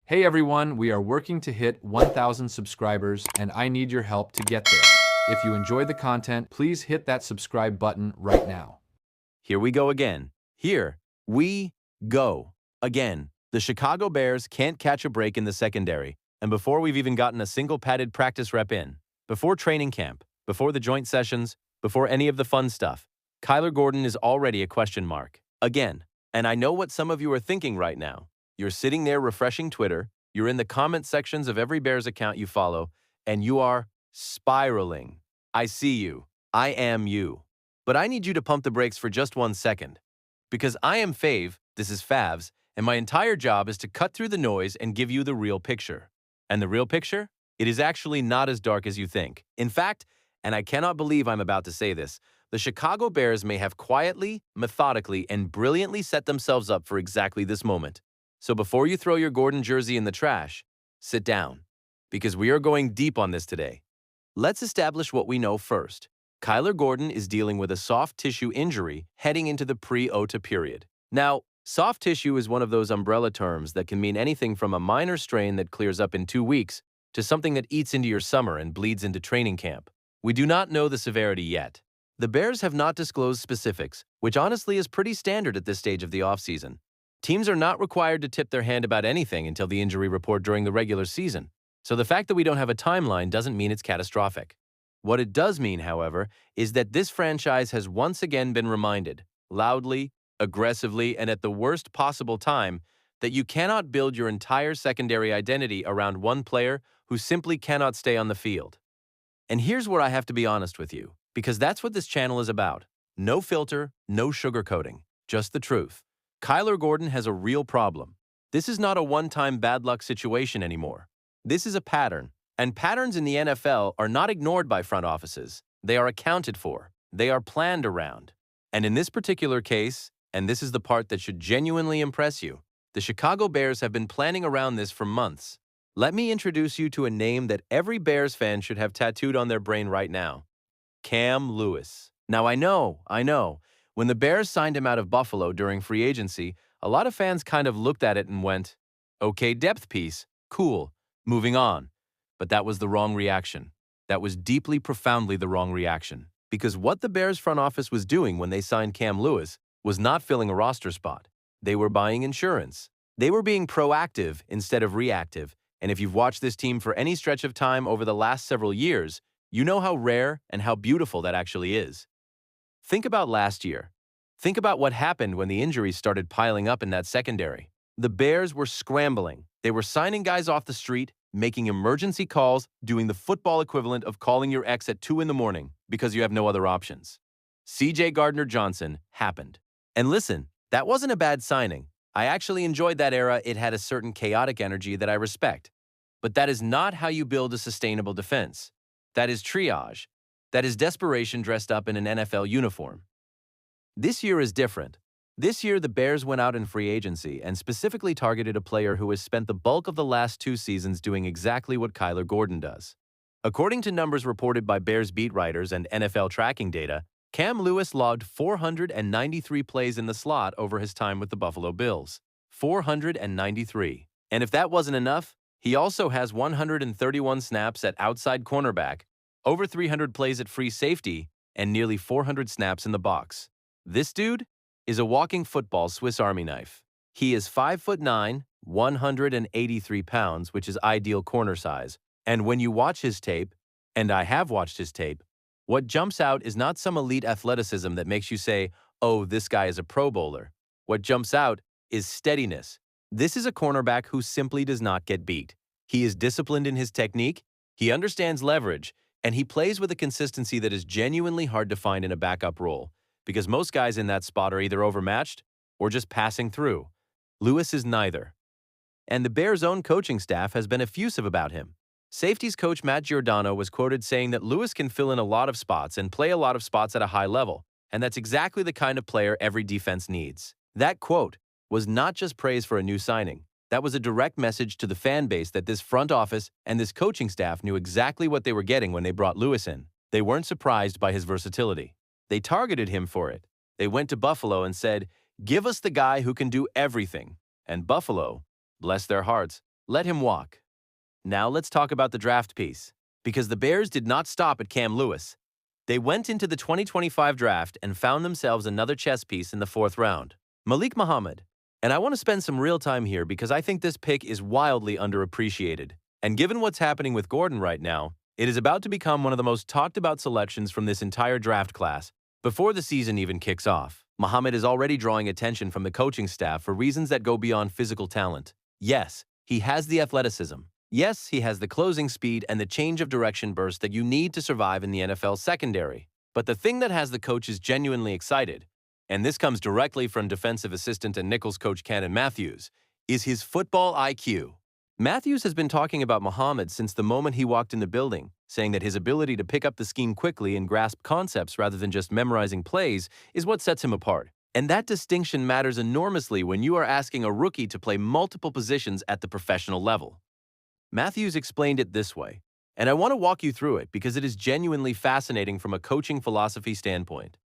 Hey everyone, we are working to hit 1,000 subscribers and I need your help to get there. If you enjoy the content, please hit that subscribe button right now. Here we go again. Here we go again. The Chicago Bears can't catch a break in the secondary, and before we've even gotten a single padded practice rep in, before training camp, before the joint sessions, before any of the fun stuff, Kyler Gordon is already a question mark. Again. And I know what some of you are thinking right now. You're sitting there refreshing Twitter, you're in the comment sections of every Bears account you follow, and you are spiraling. I see you. I am you. But I need you to pump the brakes for just 1 second. Because I am Fave, this is Favs, and my entire job is to cut through the noise and give you the real picture. And the real picture? It is actually not as dark as you think. In fact, and I cannot believe I'm about to say this, the Chicago Bears may have quietly, methodically, and brilliantly set themselves up for exactly this moment. So before you throw your Gordon jersey in the trash, sit down. Because we are going deep on this today. Let's establish what we know first. Kyler Gordon is dealing with a soft tissue injury heading into the pre-OTA period. Now, soft tissue is one of those umbrella terms that can mean anything from a minor strain that clears up in 2 weeks to something that eats into your summer and bleeds into training camp. We do not know the severity yet. The Bears have not disclosed specifics, which honestly is pretty standard at this stage of the offseason. Teams are not required to tip their hand about anything until the injury report during the regular season, so the fact that we don't have a timeline doesn't mean it's catastrophic. What it does mean, however, is that this franchise has once again been reminded, loudly, aggressively, and at the worst possible time, that you cannot build your entire secondary identity around one player who simply cannot stay on the field. And here's where I have to be honest with you, because that's what this channel is about. No filter, no sugarcoating, just the truth. Kyler Gordon has a real problem. This is not a one-time bad luck situation anymore. This is a pattern. And patterns in the NFL are not ignored by front offices. They are accounted for. They are planned around. And in this particular case, and this is the part that should genuinely impress you, the Chicago Bears have been planning around this for months. Let me introduce you to a name that every Bears fan should have tattooed on their brain right now. Cam Lewis. Now I know, when the Bears signed him out of Buffalo during free agency, a lot of fans kind of looked at it and went, okay, depth piece, cool, moving on. But that was the wrong reaction. That was deeply, profoundly the wrong reaction. Because what the Bears front office was doing when they signed Cam Lewis was not filling a roster spot. They were buying insurance. They were being proactive instead of reactive. And if you've watched this team for any stretch of time over the last several years, you know how rare and how beautiful that actually is. Think about last year. Think about what happened when the injuries started piling up in that secondary. The Bears were scrambling. They were signing guys off the street, making emergency calls, doing the football equivalent of calling your ex at 2 in the morning because you have no other options. C.J. Gardner-Johnson happened. And listen, that wasn't a bad signing. I actually enjoyed that era. It had a certain chaotic energy that I respect. But that is not how you build a sustainable defense. That is triage. That is desperation dressed up in an NFL uniform. This year is different. This year, the Bears went out in free agency and specifically targeted a player who has spent the bulk of the last 2 seasons doing exactly what Kyler Gordon does. According to numbers reported by Bears beat writers and NFL tracking data, Cam Lewis logged 493 plays in the slot over his time with the Buffalo Bills. 493. And if that wasn't enough, he also has 131 snaps at outside cornerback, over 300 plays at free safety, and nearly 400 snaps in the box. This dude is a walking football Swiss Army knife. He is 5'9", 183 pounds, which is ideal corner size. And when you watch his tape, and I have watched his tape, what jumps out is not some elite athleticism that makes you say, oh, this guy is a Pro Bowler. What jumps out is steadiness. This is a cornerback who simply does not get beat. He is disciplined in his technique, he understands leverage, and he plays with a consistency that is genuinely hard to find in a backup role, because most guys in that spot are either overmatched or just passing through. Lewis is neither. And the Bears' own coaching staff has been effusive about him. Safeties coach Matt Giordano was quoted saying that Lewis can fill in a lot of spots and play a lot of spots at a high level, and that's exactly the kind of player every defense needs. That quote was not just praise for a new signing. That was a direct message to the fan base that this front office and this coaching staff knew exactly what they were getting when they brought Lewis in. They weren't surprised by his versatility. They targeted him for it. They went to Buffalo and said, give us the guy who can do everything. And Buffalo, bless their hearts, Let him walk. Now let's talk about the draft piece, because the Bears did not stop at Cam Lewis. They went into the 2025 draft and found themselves another chess piece in the 4th round, Malik Muhammad. And I want to spend some real time here because I think this pick is wildly underappreciated. And given what's happening with Gordon right now, it is about to become one of the most talked about selections from this entire draft class. Before the season even kicks off, Muhammad is already drawing attention from the coaching staff for reasons that go beyond physical talent. Yes, he has the athleticism. Yes, he has the closing speed and the change of direction burst that you need to survive in the NFL secondary. But the thing that has the coaches genuinely excited, and this comes directly from defensive assistant and Nichols coach Cannon Matthews, is his football IQ. Matthews has been talking about Muhammad since the moment he walked in the building, saying that his ability to pick up the scheme quickly and grasp concepts rather than just memorizing plays is what sets him apart. And that distinction matters enormously when you are asking a rookie to play multiple positions at the professional level. Matthews explained it this way, and I want to walk you through it because it is genuinely fascinating from a coaching philosophy standpoint.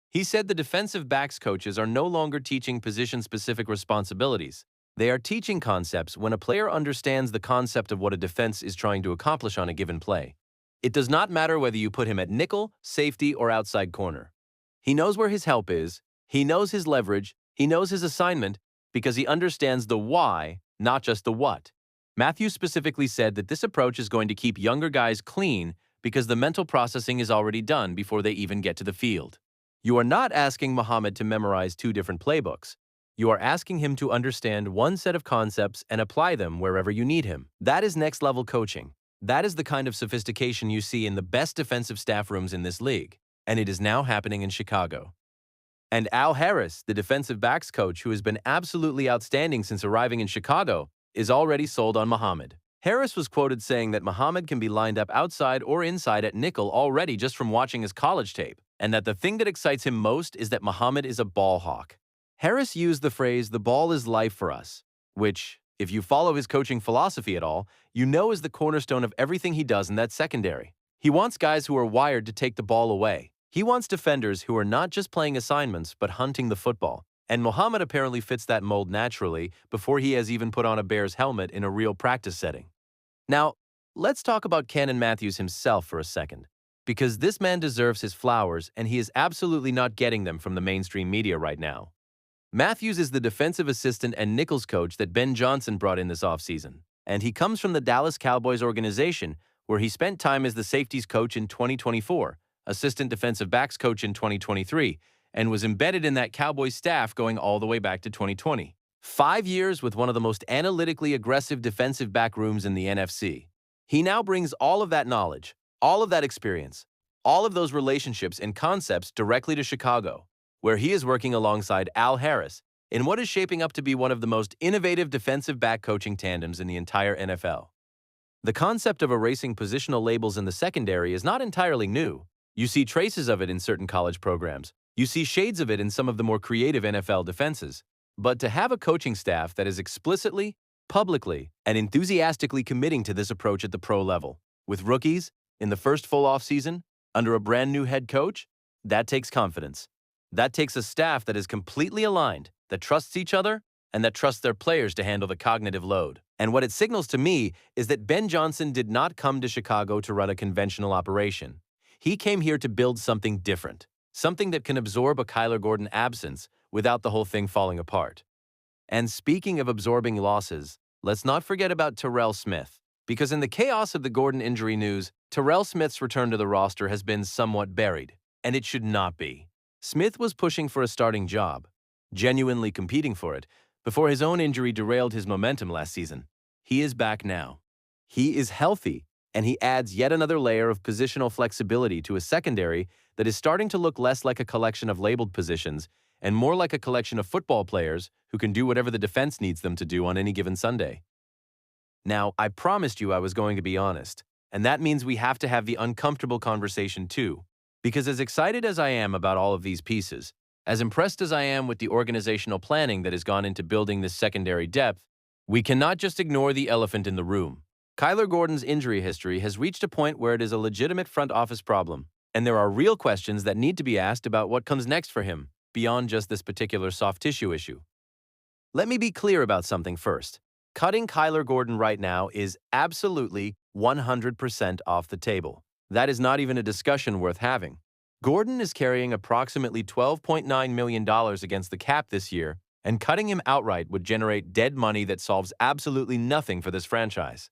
He said the defensive backs coaches are no longer teaching position-specific responsibilities. They are teaching concepts when a player understands the concept of what a defense is trying to accomplish on a given play. It does not matter whether you put him at nickel, safety, or outside corner. He knows where his help is, he knows his leverage, he knows his assignment, because he understands the why, not just the what. Matthews specifically said that this approach is going to keep younger guys clean because the mental processing is already done before they even get to the field. You are not asking Muhammad to memorize 2 different playbooks. You are asking him to understand one set of concepts and apply them wherever you need him. That is next-level coaching. That is the kind of sophistication you see in the best defensive staff rooms in this league, and it is now happening in Chicago. And Al Harris, the defensive backs coach who has been absolutely outstanding since arriving in Chicago, is already sold on Muhammad. Harris was quoted saying that Muhammad can be lined up outside or inside at nickel already just from watching his college tape, and that the thing that excites him most is that Muhammad is a ball hawk. Harris used the phrase, "the ball is life for us," which, if you follow his coaching philosophy at all, you know is the cornerstone of everything he does in that secondary. He wants guys who are wired to take the ball away. He wants defenders who are not just playing assignments but hunting the football. And Muhammad apparently fits that mold naturally before he has even put on a Bears helmet in a real practice setting. Now, let's talk about Cannon Matthews himself for a second, because this man deserves his flowers and he is absolutely not getting them from the mainstream media right now. Matthews is the defensive assistant and Nichols coach that Ben Johnson brought in this offseason, and he comes from the Dallas Cowboys organization where he spent time as the safeties coach in 2024, assistant defensive backs coach in 2023, and was embedded in that Cowboys staff going all the way back to 2020. 5 years with one of the most analytically aggressive defensive back rooms in the NFC. He now brings all of that knowledge, all of that experience, all of those relationships and concepts directly to Chicago, where he is working alongside Al Harris in what is shaping up to be one of the most innovative defensive back coaching tandems in the entire NFL. The concept of erasing positional labels in the secondary is not entirely new. You see traces of it in certain college programs. You see shades of it in some of the more creative NFL defenses. But to have a coaching staff that is explicitly, publicly, and enthusiastically committing to this approach at the pro level, with rookies, in the first full offseason, under a brand new head coach, that takes confidence. That takes a staff that is completely aligned, that trusts each other, and that trusts their players to handle the cognitive load. And what it signals to me is that Ben Johnson did not come to Chicago to run a conventional operation. He came here to build something different. Something that can absorb a Kyler Gordon absence without the whole thing falling apart. And speaking of absorbing losses, let's not forget about Terrell Smith, because in the chaos of the Gordon injury news, Terrell Smith's return to the roster has been somewhat buried, and it should not be. Smith was pushing for a starting job, genuinely competing for it, before his own injury derailed his momentum last season. He is back now. He is healthy, and he adds yet another layer of positional flexibility to a secondary that is starting to look less like a collection of labeled positions and more like a collection of football players who can do whatever the defense needs them to do on any given Sunday. Now, I promised you I was going to be honest, and that means we have to have the uncomfortable conversation too, because as excited as I am about all of these pieces, as impressed as I am with the organizational planning that has gone into building this secondary depth, we cannot just ignore the elephant in the room. Kyler Gordon's injury history has reached a point where it is a legitimate front office problem, and there are real questions that need to be asked about what comes next for him, beyond just this particular soft tissue issue. Let me be clear about something first. Cutting Kyler Gordon right now is absolutely 100% off the table. That is not even a discussion worth having. Gordon is carrying approximately $12.9 million against the cap this year, and cutting him outright would generate dead money that solves absolutely nothing for this franchise.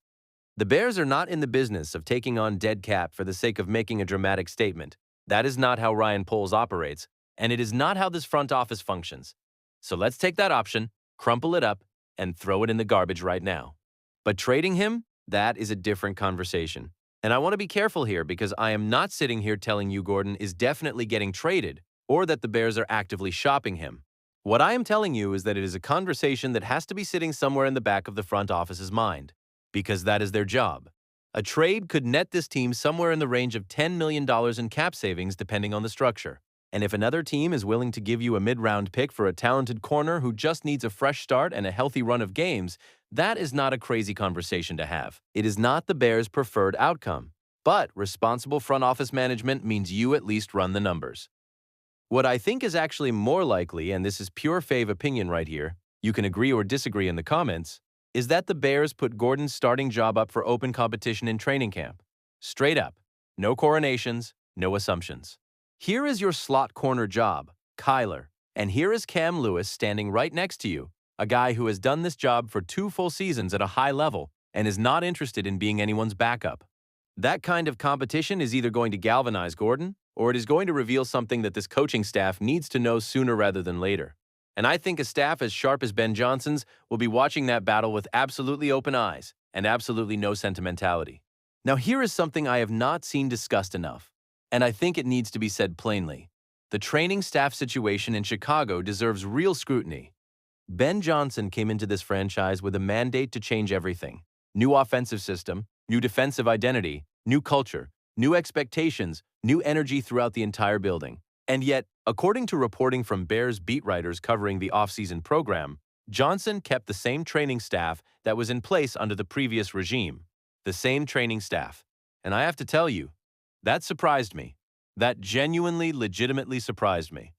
The Bears are not in the business of taking on dead cap for the sake of making a dramatic statement. That is not how Ryan Poles operates, and it is not how this front office functions. So let's take that option, crumple it up, and throw it in the garbage right now. But trading him, that is a different conversation. And I want to be careful here because I am not sitting here telling you Gordon is definitely getting traded or that the Bears are actively shopping him. What I am telling you is that it is a conversation that has to be sitting somewhere in the back of the front office's mind, because that is their job. A trade could net this team somewhere in the range of $10 million in cap savings depending on the structure. And if another team is willing to give you a mid-round pick for a talented corner who just needs a fresh start and a healthy run of games, that is not a crazy conversation to have. It is not the Bears' preferred outcome. But responsible front office management means you at least run the numbers. What I think is actually more likely, and this is pure fave opinion right here, you can agree or disagree in the comments, is that the Bears put Gordon's starting job up for open competition in training camp. Straight up. No coronations, no assumptions. Here is your slot corner job, Kyler, and here is Cam Lewis standing right next to you, a guy who has done this job for 2 full seasons at a high level and is not interested in being anyone's backup. That kind of competition is either going to galvanize Gordon, or it is going to reveal something that this coaching staff needs to know sooner rather than later. And I think a staff as sharp as Ben Johnson's will be watching that battle with absolutely open eyes and absolutely no sentimentality. Now here is something I have not seen discussed enough, and I think it needs to be said plainly. The training staff situation in Chicago deserves real scrutiny. Ben Johnson came into this franchise with a mandate to change everything. New offensive system, new defensive identity, new culture, new expectations, new energy throughout the entire building. And yet, according to reporting from Bears beat writers covering the offseason program, Johnson kept the same training staff that was in place under the previous regime. The same training staff. And I have to tell you, that surprised me. That genuinely, legitimately surprised me.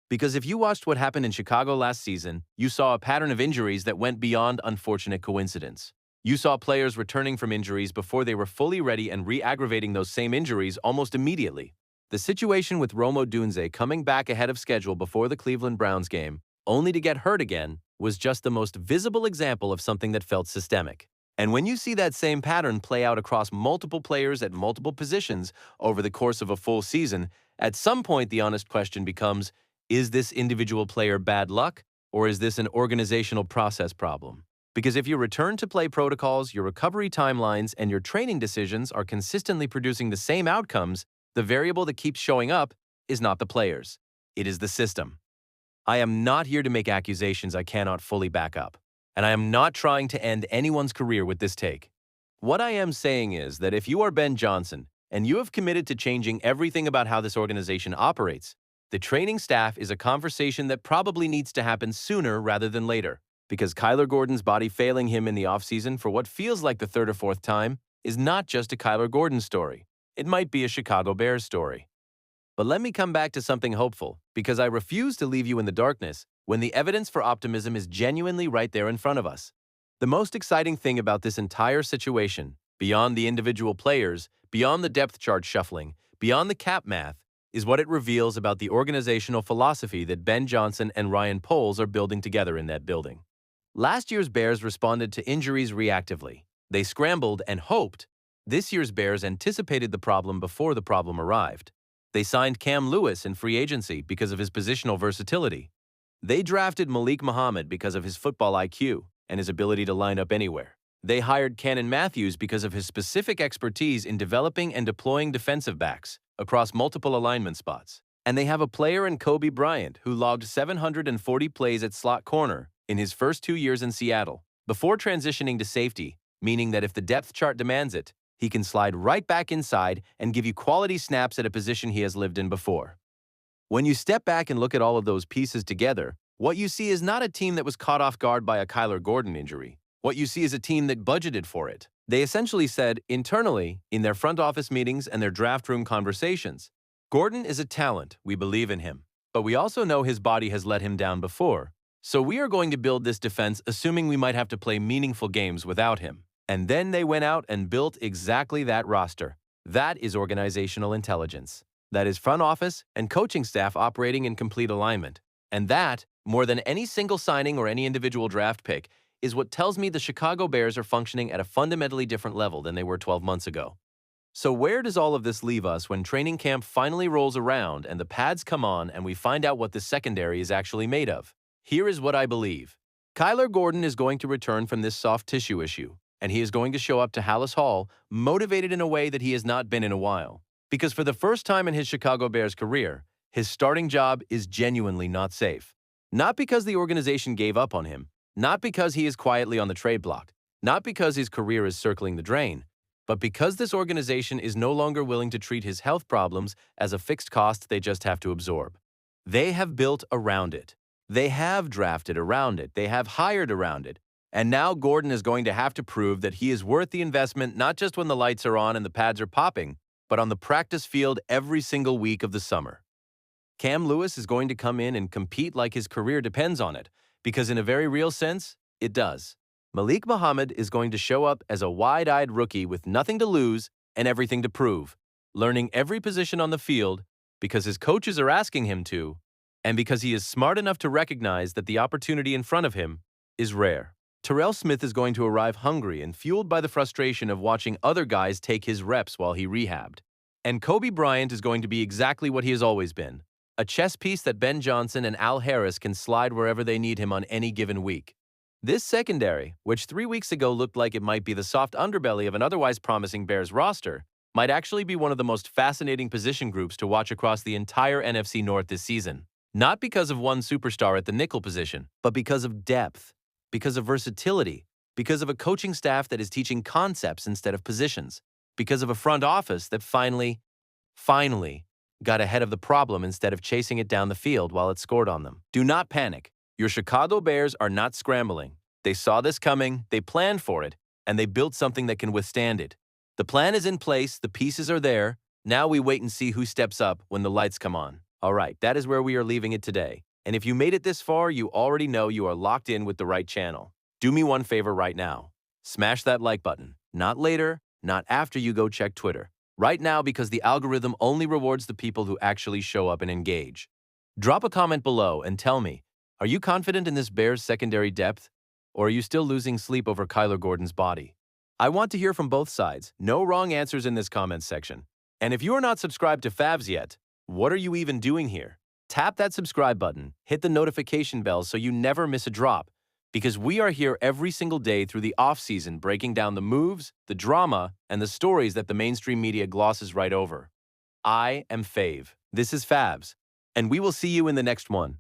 Because if you watched what happened in Chicago last season, you saw a pattern of injuries that went beyond unfortunate coincidence. You saw players returning from injuries before they were fully ready and re-aggravating those same injuries almost immediately. The situation with Rome Odunze coming back ahead of schedule before the Cleveland Browns game, only to get hurt again, was just the most visible example of something that felt systemic. And when you see that same pattern play out across multiple players at multiple positions over the course of a full season, at some point the honest question becomes, is this individual player bad luck, or is this an organizational process problem? Because if your return-to-play protocols, your recovery timelines, and your training decisions are consistently producing the same outcomes, the variable that keeps showing up is not the players. It is the system. I am not here to make accusations I cannot fully back up, and I am not trying to end anyone's career with this take. What I am saying is that if you are Ben Johnson and you have committed to changing everything about how this organization operates, the training staff is a conversation that probably needs to happen sooner rather than later, because Kyler Gordon's body failing him in the offseason for what feels like the 3rd or 4th time is not just a Kyler Gordon story. It might be a Chicago Bears story. But let me come back to something hopeful, because I refuse to leave you in the darkness when the evidence for optimism is genuinely right there in front of us. The most exciting thing about this entire situation, beyond the individual players, beyond the depth chart shuffling, beyond the cap math, is what it reveals about the organizational philosophy that Ben Johnson and Ryan Poles are building together in that building. Last year's Bears responded to injuries reactively. They scrambled and hoped. This year's Bears anticipated the problem before the problem arrived. They signed Cam Lewis in free agency because of his positional versatility. They drafted Malik Muhammad because of his football IQ and his ability to line up anywhere. They hired Cannon Matthews because of his specific expertise in developing and deploying defensive backs across multiple alignment spots. And they have a player in Kobe Bryant who logged 740 plays at slot corner in his first 2 years in Seattle, before transitioning to safety, meaning that if the depth chart demands it, he can slide right back inside and give you quality snaps at a position he has lived in before. When you step back and look at all of those pieces together, what you see is not a team that was caught off guard by a Kyler Gordon injury. What you see is a team that budgeted for it. They essentially said, internally, in their front office meetings and their draft room conversations, Gordon is a talent, we believe in him, but we also know his body has let him down before, So we are going to build this defense assuming we might have to play meaningful games without him. And then they went out and built exactly that roster. That is organizational intelligence. That is front office and coaching staff operating in complete alignment. And that, more than any single signing or any individual draft pick, is what tells me the Chicago Bears are functioning at a fundamentally different level than they were 12 months ago. So where does all of this leave us when training camp finally rolls around and the pads come on and we find out what the secondary is actually made of? Here is what I believe. Kyler Gordon is going to return from this soft tissue issue, and he is going to show up to Hallis Hall motivated in a way that he has not been in a while. Because for the first time in his Chicago Bears career, his starting job is genuinely not safe. Not because the organization gave up on him, not because he is quietly on the trade block, not because his career is circling the drain, but because this organization is no longer willing to treat his health problems as a fixed cost they just have to absorb. They have built around it. They have drafted around it. They have hired around it. And now Gordon is going to have to prove that he is worth the investment not just when the lights are on and the pads are popping, but on the practice field every single week of the summer. Cam Lewis is going to come in and compete like his career depends on it, because in a very real sense, it does. Malik Muhammad is going to show up as a wide-eyed rookie with nothing to lose and everything to prove, learning every position on the field because his coaches are asking him to, and because he is smart enough to recognize that the opportunity in front of him is rare. Terrell Smith is going to arrive hungry and fueled by the frustration of watching other guys take his reps while he rehabbed. And Kobe Bryant is going to be exactly what he has always been, a chess piece that Ben Johnson and Al Harris can slide wherever they need him on any given week. This secondary, which 3 weeks ago looked like it might be the soft underbelly of an otherwise promising Bears roster, might actually be one of the most fascinating position groups to watch across the entire NFC North this season. Not because of one superstar at the nickel position, but because of depth, because of versatility, because of a coaching staff that is teaching concepts instead of positions, because of a front office that finally got ahead of the problem instead of chasing it down the field while it scored on them. Do not panic. Your Chicago Bears are not scrambling. They saw this coming, they planned for it, and they built something that can withstand it. The plan is in place, the pieces are there. Now we wait and see who steps up when the lights come on. All right, that is where we are leaving it today. And if you made it this far, you already know you are locked in with the right channel. Do me one favor right now. Smash that like button. Not later, not after you go check Twitter. Right now, because the algorithm only rewards the people who actually show up and engage. Drop a comment below and tell me, are you confident in this Bears secondary depth? Or are you still losing sleep over Kyler Gordon's body? I want to hear from both sides. No wrong answers in this comments section. And if you are not subscribed to Favs yet, what are you even doing here? Tap that subscribe button, hit the notification bell so you never miss a drop, because we are here every single day through the off-season breaking down the moves, the drama, and the stories that the mainstream media glosses right over. I am Fave. This is Favs, and we will see you in the next one.